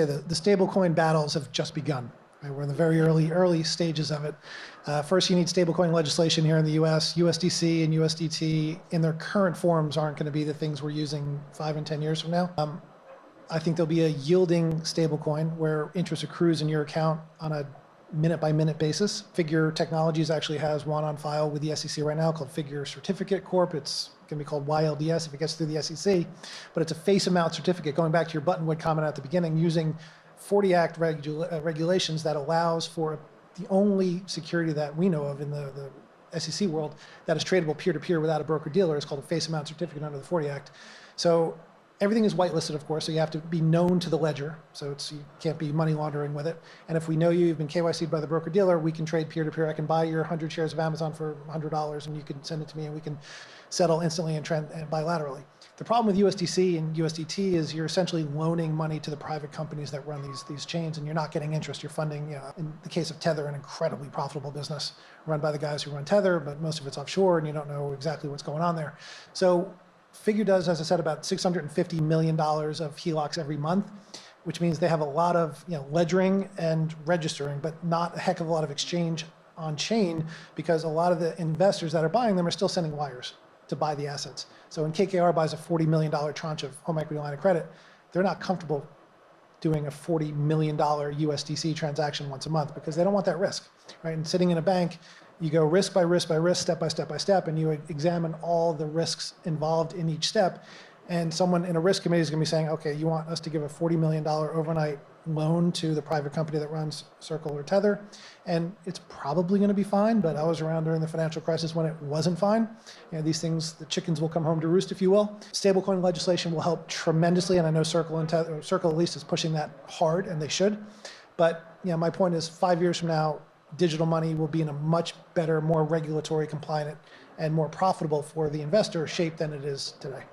The stablecoin battles have just begun. Right? We're in the very early stages of it. First, you need stablecoin legislation here in the U.S. USDC and USDT in their current forms aren't going to be the things we're using 5 and 10 years from now. I think there'll be a yielding stablecoin where interest accrues in your account on a minute-by-minute basis. Figure Technologies actually has one on file with the SEC right now called Figure Certificate Corp. It's going to be called YLDS if it gets through the SEC, but it's a face amount certificate, going back to your Buttonwood comment at the beginning, using 40 Act regulations that allows for the only security that we know of in the SEC world that is tradable peer-to-peer without a broker-dealer. It's called a face amount certificate under the 40 Act. So everything is whitelisted, of course, so you have to be known to the ledger, so you can't be money laundering with it. And if we know you've been KYC'd by the broker-dealer, we can trade peer-to-peer. I can buy your 100 shares of Amazon for $100, and you can send it to me, and we can settle instantly and bilaterally. The problem with USDC and USDT is you're essentially loaning money to the private companies that run these chains, and you're not getting interest. You're funding, in the case of Tether, an incredibly profitable business run by the guys who run Tether, but most of it's offshore, and you don't know exactly what's going on there. So Figure does, as I said, about $650 million of HELOCs every month, which means they have a lot of ledgering and registering, but not a heck of a lot of exchange on chain, because a lot of the investors that are buying them are still sending wires to buy the assets. So when KKR buys a $40 million tranche of home equity line of credit, they're not comfortable doing a $40 million USDC transaction once a month because they don't want that risk, right? And sitting in a bank, you go risk by risk by risk, step by step by step, and you examine all the risks involved in each step. And someone in a risk committee is going to be saying, okay, you want us to give a $40 million overnight loan to the private company that runs Circle or Tether, and it's probably going to be fine, but I was around during the financial crisis when it wasn't fine. These things, the chickens will come home to roost, if you will. Stablecoin legislation will help tremendously, and I know Circle and Tether, Circle at least is pushing that hard, and they should. But my point is 5 years from now, digital money will be in a much better, more regulatory compliant and more profitable for the investor shape than it is today.